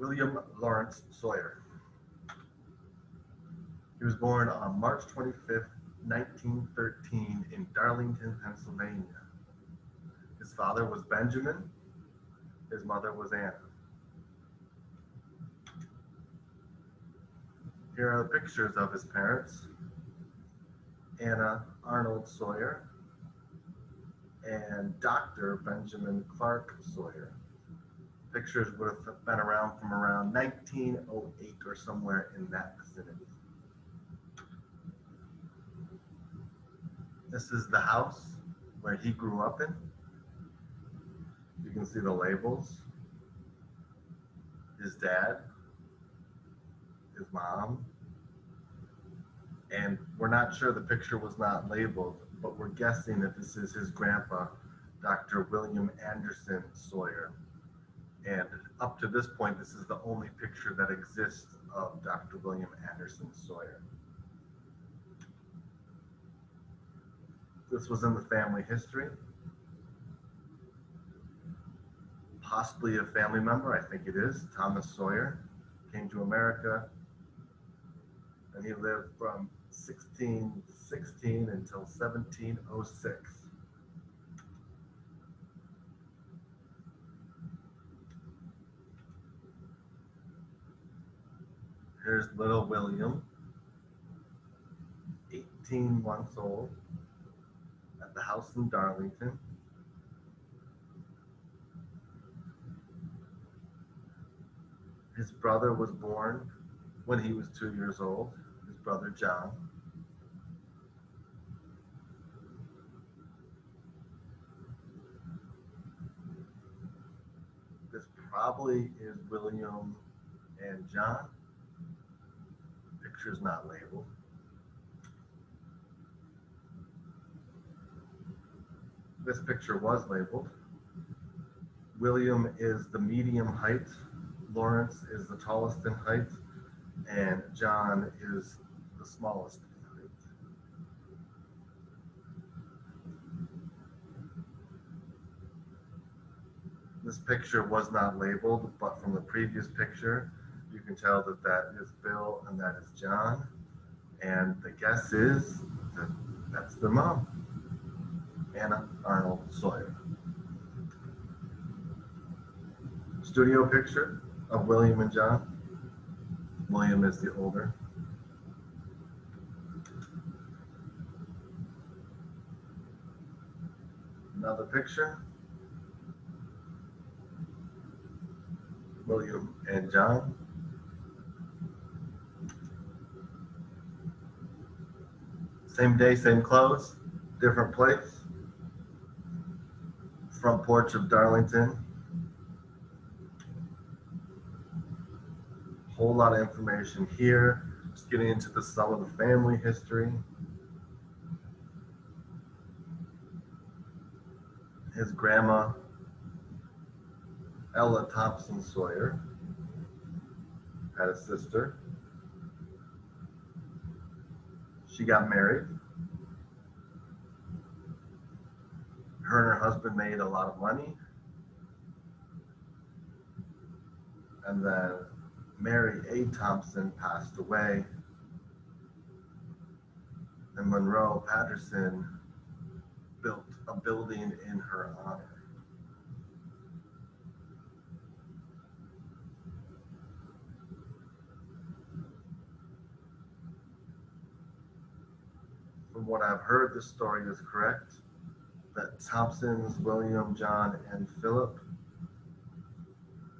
William Lawrence Sawyer. He was born on March 25th, 1913 in Darlington, Pennsylvania. His father was Benjamin. His mother was Anna. Here are the pictures of his parents: Anna Arnold Sawyer and Dr. Benjamin Clark Sawyer. Pictures would have been around from around 1908 or somewhere in that vicinity. This is the house where he grew up in. You can see the labels. His dad, his mom, and we're not sure, the picture was not labeled, but we're guessing that this is his grandpa, Dr. William Anderson Sawyer. And up to this point, this is the only picture that exists of Dr. William Anderson Sawyer. This was in the family history. Possibly a family member, I think it is. Thomas Sawyer came to America, and he lived from 1616 until 1706. Here's little William, 18 months old, at the house in Darlington. His brother was born when he was 2 years old, his brother John. This probably is William and John. Picture's not labeled. This picture was labeled. William is the medium height, Lawrence is the tallest in height, and John is the smallest in height. This picture was not labeled, but from the previous picture, you can tell that that is Bill and that is John. And the guess is that that's their mom, Anna Arnold Sawyer. Studio picture of William and John. William is the older. Another picture. William and John. Same day, same clothes, different place. Front porch of Darlington. Whole lot of information here. Just getting into some of the family history. His grandma, Ella Thompson Sawyer, had a sister. She got married. Her and her husband made a lot of money. And then Mary A. Thompson passed away, and Monroe Patterson built a building in her honor. From what I've heard, this story is correct, that Thompsons, William, John, and Philip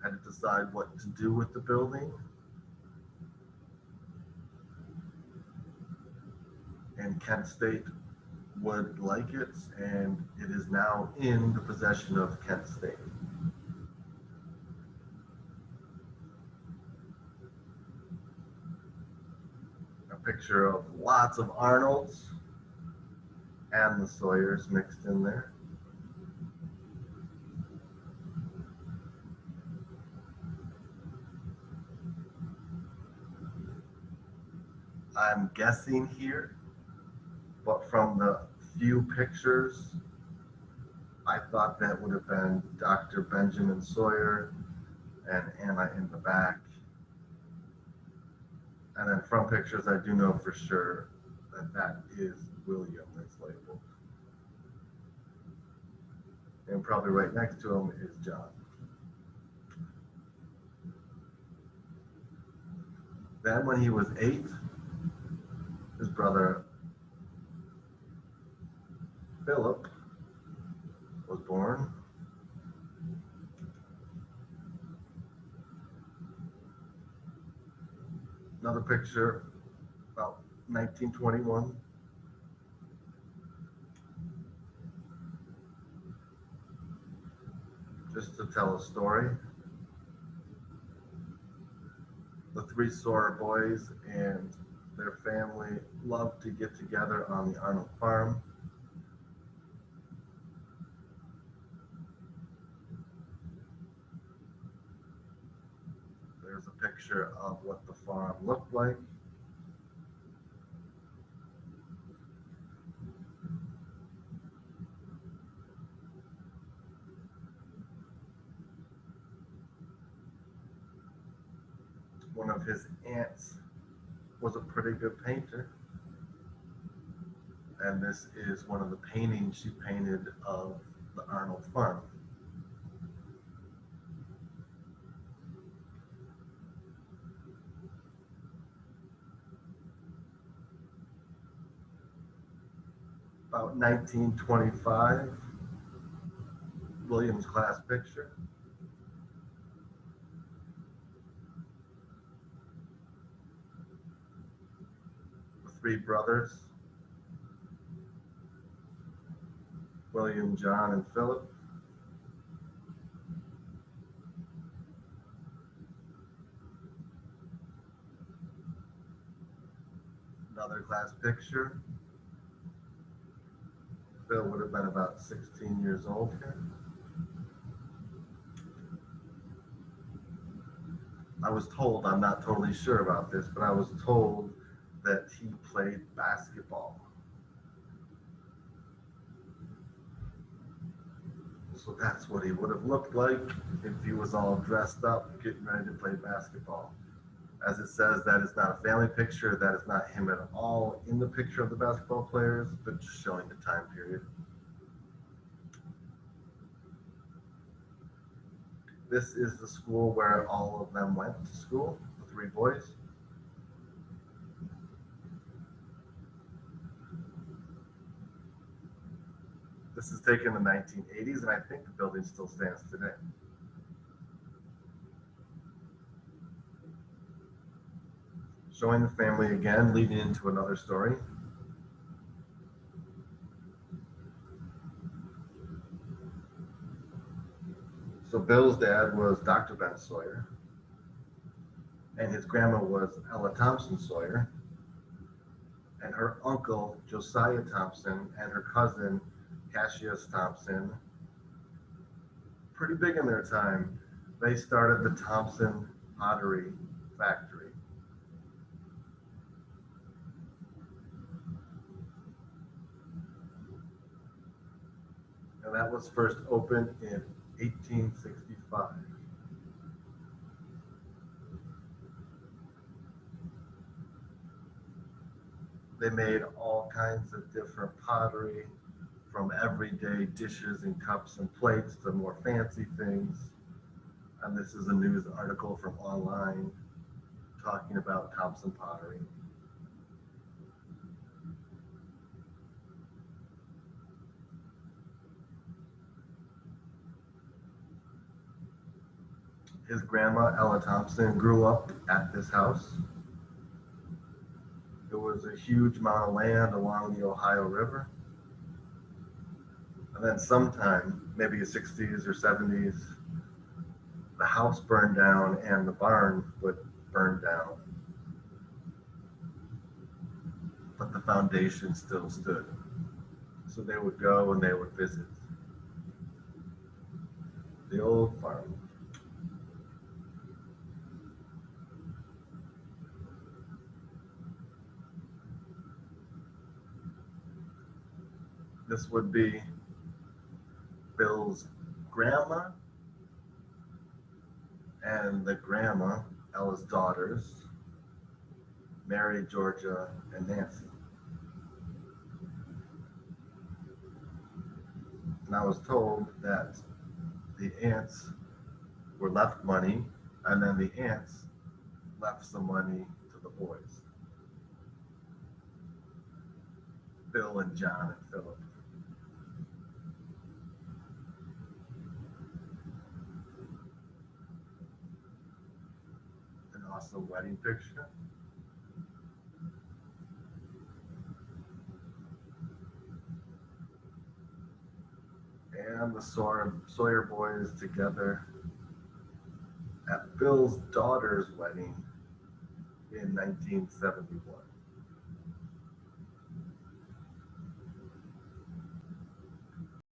had to decide what to do with the building. And Kent State would like it, and it is now in the possession of Kent State. A picture of lots of Arnolds and the Sawyers mixed in there. I'm guessing here, but from the few pictures, I thought that would have been Dr. Benjamin Sawyer and Anna in the back. And then from pictures, I do know for sure that that is William that's labeled. And probably right next to him is John. Then when he was 8, his brother Philip was born. Another picture, about 1921. Just to tell a story. The 3 Sawyer boys and their family loved to get together on the Arnold farm. There's a picture of what the farm looked like. One of his aunts was a pretty good painter. And this is one of the paintings she painted of the Arnold farm. About 1925, William's class picture. The 3 brothers, William, John, and Philip. Another class picture. Bill would have been about 16 years old here. I was told, I'm not totally sure about this, but I was told that he played basketball. So that's what he would have looked like if he was all dressed up, getting ready to play basketball. As it says, that is not a family picture. That is not him at all in the picture of the basketball players, but just showing the time period. This is the school where all of them went to school, the 3 boys. This is taken in the 1980s, and I think the building still stands today. Showing the family again, leading into another story. So Bill's dad was Dr. Ben Sawyer, and his grandma was Ella Thompson Sawyer, and her uncle Josiah Thompson and her cousin Cassius Thompson, pretty big in their time. They started the Thompson Pottery Factory. And that was first opened in 1865. They made all kinds of different pottery, from everyday dishes and cups and plates to more fancy things. And this is a news article from online talking about Thompson pottery. His grandma, Ella Thompson, grew up at this house. It was a huge amount of land along the Ohio River. And then sometime, maybe the 60s or 70s, the house burned down and the barn would burn down. But the foundation still stood. So they would go and they would visit the old farm. This would be Bill's grandma and the grandma, Ella's daughters, Mary, Georgia, and Nancy. And I was told that the aunts were left money, and then the aunts left some money to the boys, Bill and John and Philip. An awesome wedding picture. And the Sawyer boys together at Bill's daughter's wedding in 1971.